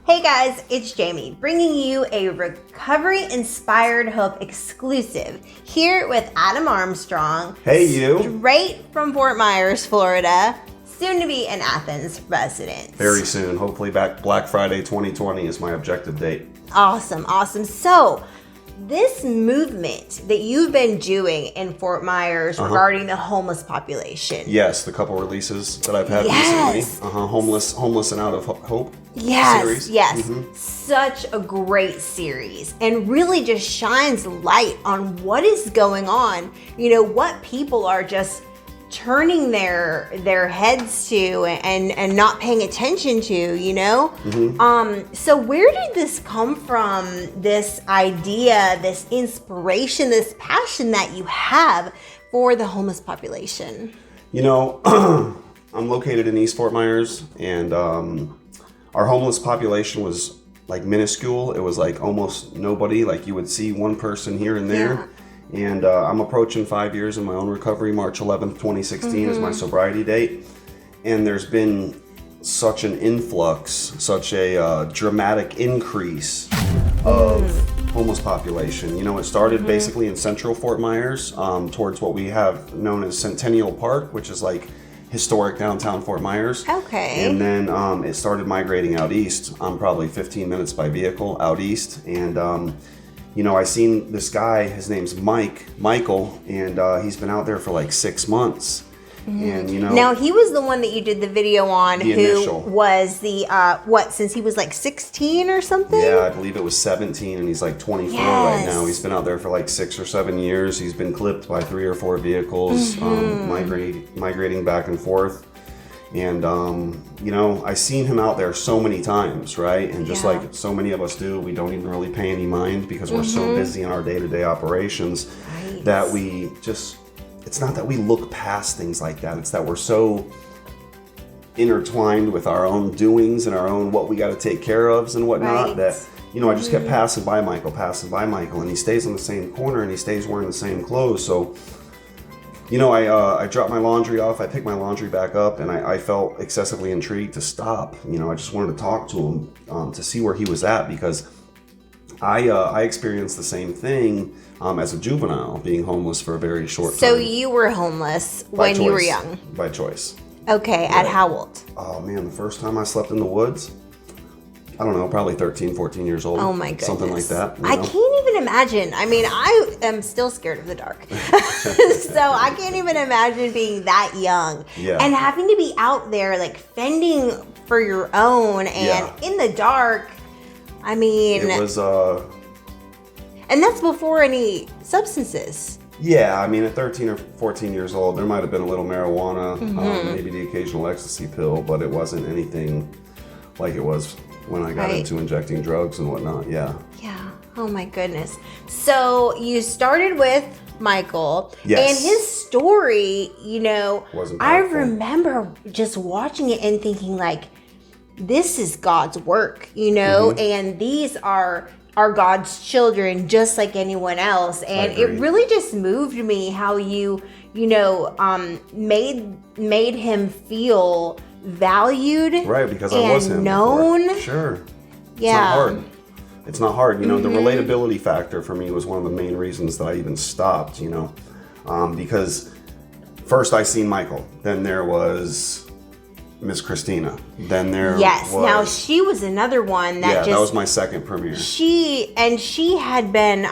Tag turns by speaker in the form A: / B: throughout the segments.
A: Hey guys, it's Jamie, bringing you a recovery-inspired hope exclusive here with Adam Armstrong.
B: Hey you!
A: Straight from Fort Myers, Florida, soon to be an Athens resident.
B: Very soon, hopefully back Black Friday 2020 is my objective date.
A: Awesome. So, this movement that you've been doing in Fort Myers regarding the homeless population.
B: Yes, the couple releases that I've had recently. Homeless and Out of Hope.
A: Yes,
B: series.
A: Such a great series, and really just shines light on what is going on. You know, what people are just turning their heads to and not paying attention to, you know? So where did this come from, this idea, this inspiration, this passion that you have for the homeless population?
B: You know, I'm located in East Fort Myers, and our homeless population was like minuscule. It was like almost nobody. Like you would see one person here and there.
A: Yeah.
B: And I'm approaching 5 years in my own recovery. March 11th, 2016 is my sobriety date. And there's been such an influx, such a dramatic increase of homeless population. You know, it started basically in central Fort Myers, towards what we have known as Centennial Park, which is like historic downtown Fort Myers.
A: Okay.
B: And then it started migrating out east, probably 15 minutes by vehicle out east. And you know, I seen this guy, his name's Michael, and he's been out there for like 6 months. And you know,
A: now he was the one that you did the video on,
B: The initial.
A: was the since he was like 16 or something?
B: yeah, I believe it was 17, and he's like 24 right now. He's been out there for like 6 or 7 years. He's been clipped by 3 or 4 vehicles, migrating back and forth. And, you know, I seen him out there so many times, right? And just like so many of us do, we don't even really pay any mind because we're so busy in our day-to-day operations that we just, it's not that we look past things like that. It's that we're so intertwined with our own doings and our own what we got to take care of and whatnot that, you know, I just kept passing by Michael, and he stays in the same corner and he stays wearing the same clothes. So, you know, I dropped my laundry off, I picked my laundry back up, and I felt excessively intrigued to stop. You know, I just wanted to talk to him to see where he was at, because I experienced the same thing as a juvenile, being homeless for a very short time.
A: So you were homeless when you were young?
B: By choice.
A: Okay, at how old?
B: Oh man, the first time I slept in the woods, I don't know, probably 13, 14 years old.
A: Oh my goodness.
B: Something like that.
A: I can't even imagine. I mean, I am still scared of the dark. So I can't even imagine being that young.
B: Yeah.
A: And having to be out there, like, fending for your own and in the dark. I mean...
B: It was...
A: And that's before any substances.
B: Yeah, I mean, at 13 or 14 years old, there might have been a little marijuana, maybe the occasional ecstasy pill, but it wasn't anything like it was when I got into injecting drugs and whatnot. Yeah.
A: Oh my goodness. So you started with Michael.
B: Yes.
A: And his story, you know,
B: Wasn't
A: I
B: powerful.
A: remember just watching it and thinking, like, this is God's work, you know, and these are God's children just like anyone else. And it really just moved me how you know, made him feel valued,
B: Right, because I was him
A: known.
B: before. Sure.
A: Yeah.
B: It's not hard. You know, the relatability factor for me was one of the main reasons that I even stopped, you know, because first I seen Michael, then there was Miss Christina, then there was...
A: Now she was another one that
B: that was my second premiere.
A: She had been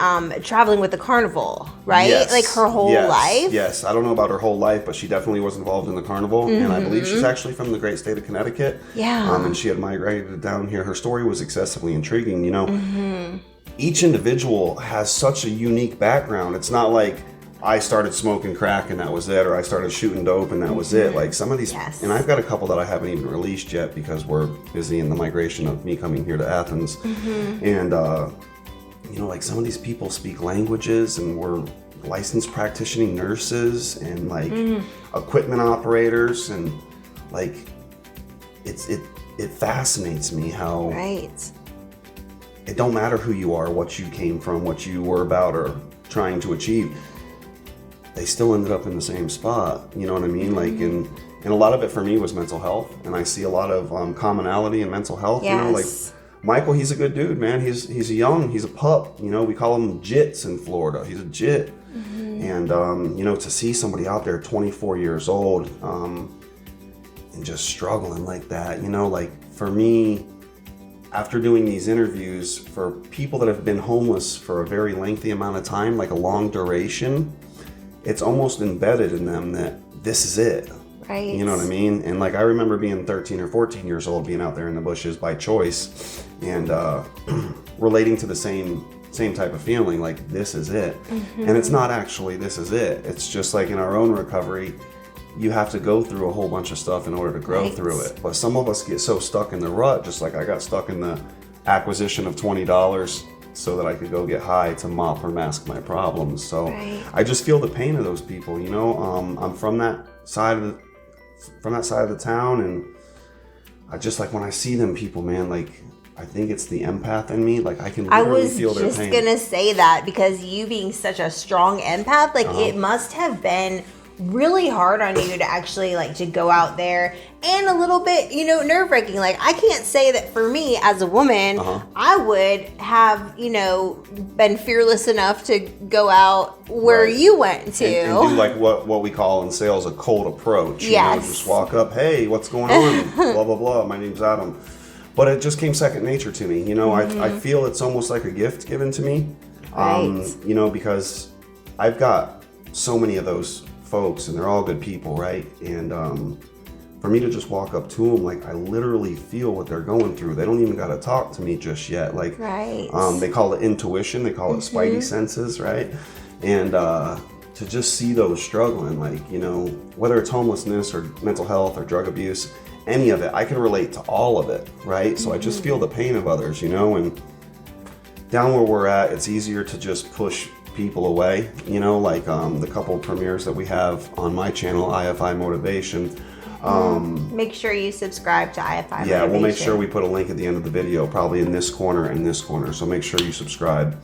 A: traveling with the carnival, right?
B: Yes.
A: Like her whole life?
B: Yes, I don't know about her whole life, but she definitely was involved in the carnival, and I believe she's actually from the great state of Connecticut.
A: Yeah.
B: And she had migrated down here. Her story was excessively intriguing, you know. Each individual has such a unique background. It's not like I started smoking crack and that was it, or I started shooting dope and that was it. Like some of these, and I've got a couple that I haven't even released yet because we're busy in the migration of me coming here to Athens. And, you know, like some of these people speak languages and we're licensed practicing nurses and like equipment operators, and like it fascinates me how it don't matter who you are, what you came from, what you were about or trying to achieve. They still ended up in the same spot, you know what I mean? Like, and a lot of it for me was mental health, and I see a lot of commonality in mental health. You know, like Michael, he's a good dude, man. He's a pup. You know, we call him Jits in Florida. He's a Jit. And, you know, to see somebody out there 24 years old and just struggling like that, you know, like for me, after doing these interviews for people that have been homeless for a very lengthy amount of time, like a long duration, it's almost embedded in them that this is it.
A: Right.
B: You know what I mean? And like I remember being 13 or 14 years old, being out there in the bushes by choice and relating to the same type of feeling, like this is it. And it's not actually this is it. It's just like in our own recovery, you have to go through a whole bunch of stuff in order to grow through it. But some of us get so stuck in the rut, just like I got stuck in the acquisition of $20 so that I could go get high to mop or mask my problems. So I just feel the pain of those people, you know. I'm from that side of the town, and I just like when I see them people, man, like I think it's the empath in me. Like I can literally feel their pain.
A: I was just gonna say that because you being such a strong empath, like it must have been really hard on you to actually like to go out there, and a little bit, you know, nerve-wracking. Like I can't say that for me as a woman, I would have, you know, been fearless enough to go out where you went to
B: and do like what we call in sales a cold approach. You know, just walk up, hey, what's going on? Blah blah blah. My name's Adam. But it just came second nature to me. You know, I feel it's almost like a gift given to me. You know, because I've got so many of those folks and they're all good people, right? And for me to just walk up to them, like I literally feel what they're going through. They don't even got to talk to me just yet. Like they call it intuition, they call it spidey senses, right? And to just see those struggling, like, you know, whether it's homelessness or mental health or drug abuse, any of it, I can relate to all of it, right? So I just feel the pain of others, you know. And down where we're at, it's easier to just push people away, you know, like the couple premieres that we have on my channel, IFI Motivation.
A: Make sure you subscribe to IFI Motivation.
B: Yeah, we'll make sure we put a link at the end of the video, probably in this corner and this corner, so make sure you subscribe.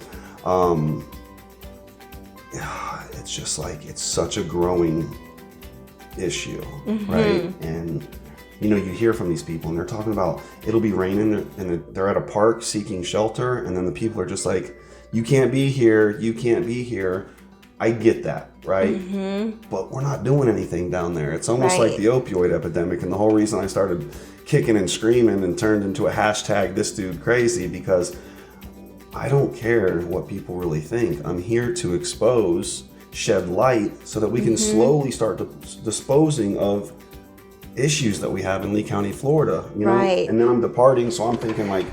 B: It's just like, it's such a growing issue, right? And you know, you hear from these people and they're talking about it'll be raining and they're at a park seeking shelter, and then the people are just like, you can't be here, you can't be here. I get that, right? But we're not doing anything down there. It's almost like the opioid epidemic, and the whole reason I started kicking and screaming and turned into a hashtag this dude crazy, because I don't care what people really think. I'm here to expose, shed light so that we can slowly start disposing of issues that we have in Lee County, Florida, you know. And then I'm departing, so I'm thinking like,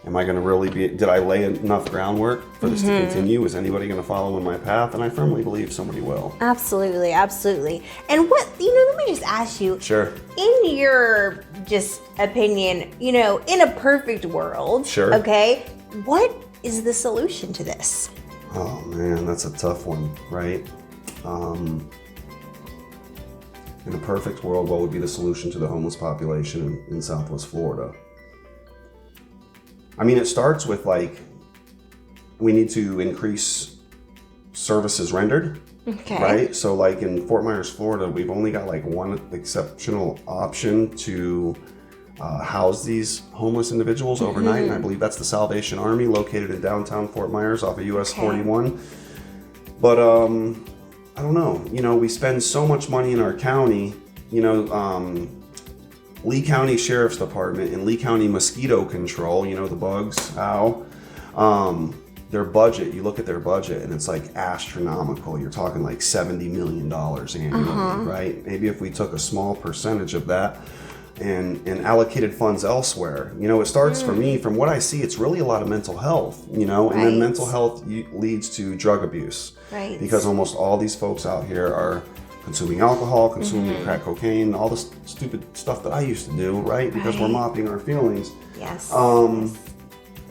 B: am I going to really did I lay enough groundwork for this to continue? Is anybody going to follow in my path? And I firmly believe somebody will.
A: Absolutely, absolutely. And what, you know, let me just ask you.
B: Sure.
A: In your just opinion, you know, in a perfect world, okay, what is the solution to this?
B: Oh man, that's a tough one, right? In a perfect world, what would be the solution to the homeless population in Southwest Florida? I mean, it starts with like, we need to increase services rendered, right? So like in Fort Myers, Florida, we've only got like one exceptional option to house these homeless individuals overnight. And I believe that's the Salvation Army, located in downtown Fort Myers off of US 41. But I don't know, you know, we spend so much money in our county, you know, Lee County Sheriff's Department and Lee County Mosquito Control, you know, the bugs, their budget, you look at their budget and it's like astronomical. You're talking like $70 million annually, right? Maybe if we took a small percentage of that and allocated funds elsewhere, you know, it starts for me, from what I see, it's really a lot of mental health, you know, and then mental health leads to drug abuse, because almost all these folks out here are consuming alcohol, consuming crack cocaine, all this stupid stuff that I used to do, right? Because we're mopping our feelings.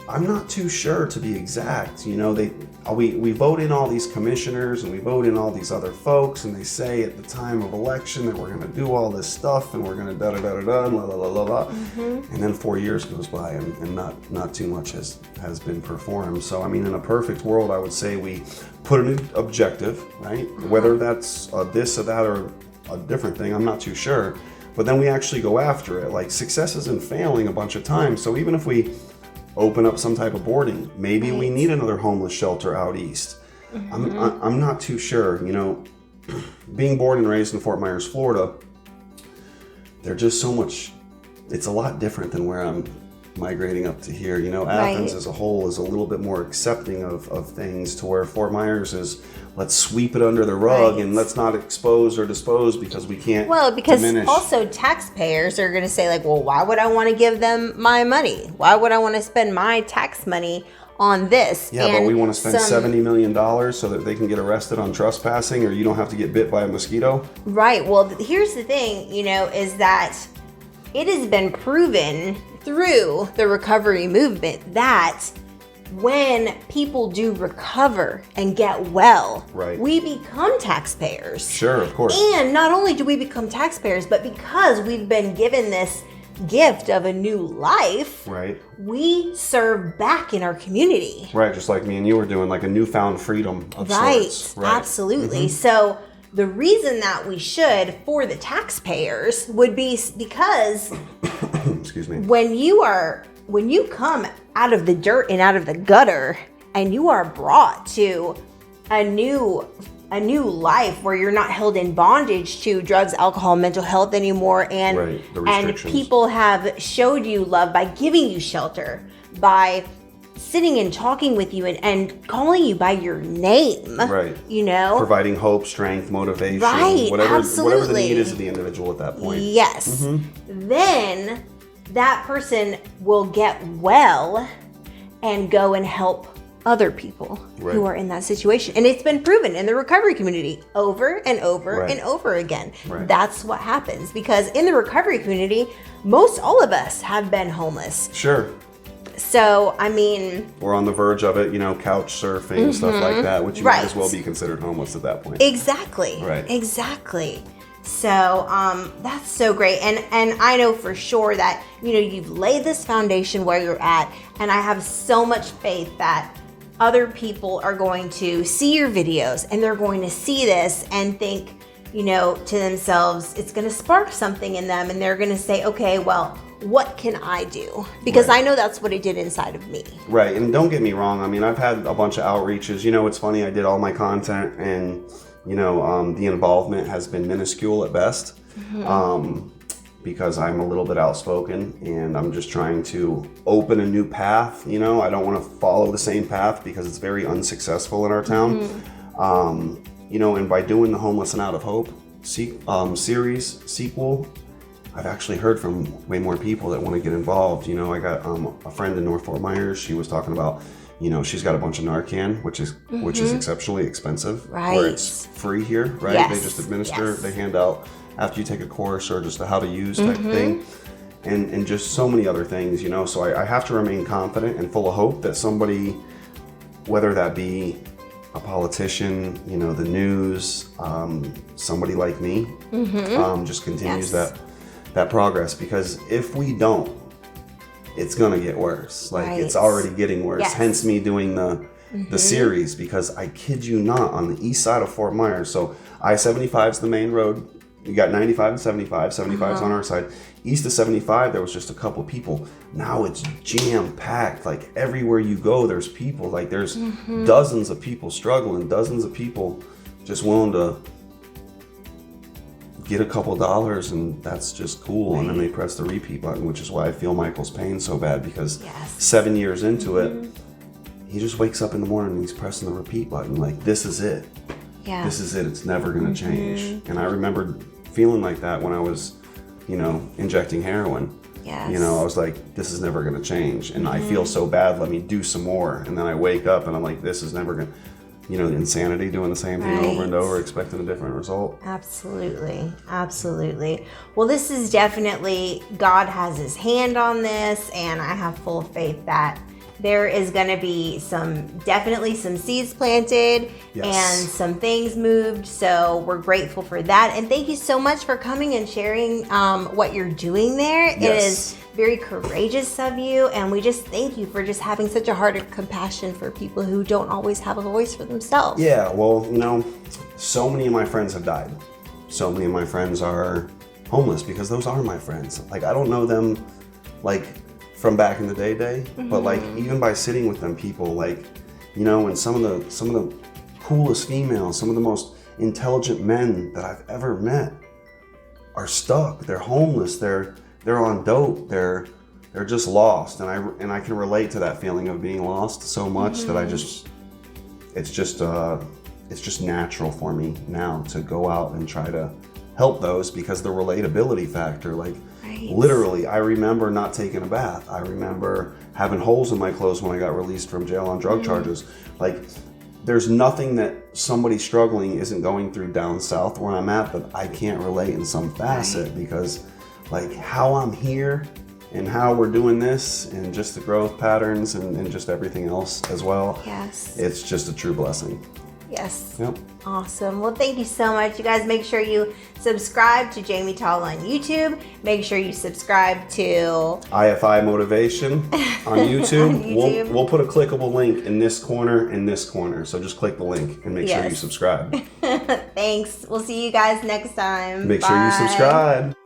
B: I'm not too sure, to be exact. You know, we vote in all these commissioners and we vote in all these other folks, and they say at the time of election that we're going to do all this stuff and we're going to da da da da da, la la la la la, and then 4 years goes by and not too much has been performed. So I mean, in a perfect world, I would say we put an objective, right? Whether that's this or that or a different thing, I'm not too sure. But then we actually go after it. Like, success isn't failing a bunch of times. So even if we open up some type of boarding. Maybe we need another homeless shelter out east. I'm not too sure. You know, being born and raised in Fort Myers, Florida, they're just so much. It's a lot different than where I'm migrating up to here. You know, Athens as a whole is a little bit more accepting of things, to where Fort Myers is, let's sweep it under the rug and let's not expose or dispose because we can't.
A: Well, because
B: diminish.
A: also taxpayers are going to say, like, well, why would I want to give them my money? Why would I want to spend my tax money on this?
B: Yeah, but we want to spend $70 million so that they can get arrested on trespassing, or you don't have to get bit by a mosquito.
A: Right. Well, here's the thing, you know, is that it has been proven through the recovery movement that when people do recover and get well, we become taxpayers.
B: Sure, of course.
A: And not only do we become taxpayers, but because we've been given this gift of a new life, we serve back in our community.
B: Right, just like me and you were doing, like a newfound freedom of sorts. Right,
A: absolutely. So the reason that we should for the taxpayers would be because
B: excuse me.
A: When you come out of the dirt and out of the gutter and you are brought to a new life where you're not held in bondage to drugs, alcohol, mental health anymore, and people have showed you love by giving you shelter, by sitting and talking with you and calling you by your name.
B: Right.
A: You know?
B: Providing hope, strength, motivation.
A: Right.
B: Whatever the need is of the individual at that point.
A: Yes. Then that person will get well and go and help other people who are in that situation. And it's been proven in the recovery community over and over and over again. That's what happens, because in the recovery community, most all of us have been homeless.
B: Sure.
A: So, I mean,
B: we're on the verge of it, you know, couch surfing, stuff like that, which you might as well be considered homeless at that point.
A: Exactly.
B: Right.
A: Exactly. So that's so great. And I know for sure that, you know, you've laid this foundation where you're at, and I have so much faith that other people are going to see your videos and they're going to see this and think, you know, to themselves, it's going to spark something in them, and they're going to say, okay, well, what can I do? Because I know that's what it did inside of me. Right.
B: And don't get me wrong. I mean, I've had a bunch of outreaches. You know, it's funny. I did all my content, and, you know, the involvement has been minuscule at best, because I'm a little bit outspoken and I'm just trying to open a new path. You know, I don't want to follow the same path because it's very unsuccessful in our town. You know, and by doing the Homeless and Out of Hope series sequel, I've actually heard from way more people that want to get involved. You know, I got a friend in North Fort Myers. She was talking about, you know, she's got a bunch of Narcan, which is exceptionally expensive. Where it's free here, right? Yes. They just administer, they hand out after you take a course, or just a how to use type thing. And just so many other things, you know. So I have to remain confident and full of hope that somebody, whether that be a politician, you know, the news, somebody like me, just continues that progress. Because if we don't, it's gonna get worse. Like it's already getting worse. Hence me doing the series, because I kid you not, on the east side of Fort Myers, so I-75 is the main road. You got 95 and 75. 75's on our side. East of 75, there was just a couple people. Now it's jam-packed. Like everywhere you go, there's people. Like there's dozens of people struggling, dozens of people just willing to get a couple dollars, and that's just cool. And then they press the repeat button, which is why I feel Michael's pain so bad, because 7 years into it, he just wakes up in the morning and he's pressing the repeat button. Like, this is it. Yeah. This is it. It's never going to change. And I remember feeling like that when I was, you know, injecting heroin. Yes. You know, I was like, this is never going to change. And I feel so bad. Let me do some more. And then I wake up and I'm like, this is never going to, you know, the insanity, doing the same thing over and over, expecting a different result.
A: Absolutely. Absolutely. Well, this is definitely, God has his hand on this, and I have full faith that there is going to be definitely some seeds planted and some things moved. So we're grateful for that. And thank you so much for coming and sharing what you're doing there. It is very courageous of you. And we just thank you for just having such a heart of compassion for people who don't always have a voice for themselves.
B: Yeah, well, you know, so many of my friends have died. So many of my friends are homeless because those are my friends. Like, I don't know them, like, from back in the day. But like even by sitting with them people, like, you know, and some of the coolest females, some of the most intelligent men that I've ever met are stuck. They're homeless. They're on dope. They're just lost. And I can relate to that feeling of being lost so much that it's just natural for me now to go out and try to help those, because the relatability factor, like literally, I remember not taking a bath. I remember having holes in my clothes when I got released from jail on drug charges. Like, there's nothing that somebody struggling isn't going through down south where I'm at that I can't relate in some facet, because like how I'm here and how we're doing this and just the growth patterns and just everything else as well.
A: Yes.
B: It's just a true blessing.
A: Yes.
B: Yep.
A: Awesome. Well, thank you so much. You guys make sure you subscribe to Jamie Tall on YouTube. Make sure you subscribe to
B: IFI Motivation on YouTube.
A: On YouTube.
B: We'll put a clickable link in this corner and this corner. So just click the link and make sure you subscribe.
A: Thanks. We'll see you guys next time.
B: Make sure you
A: Bye.
B: subscribe.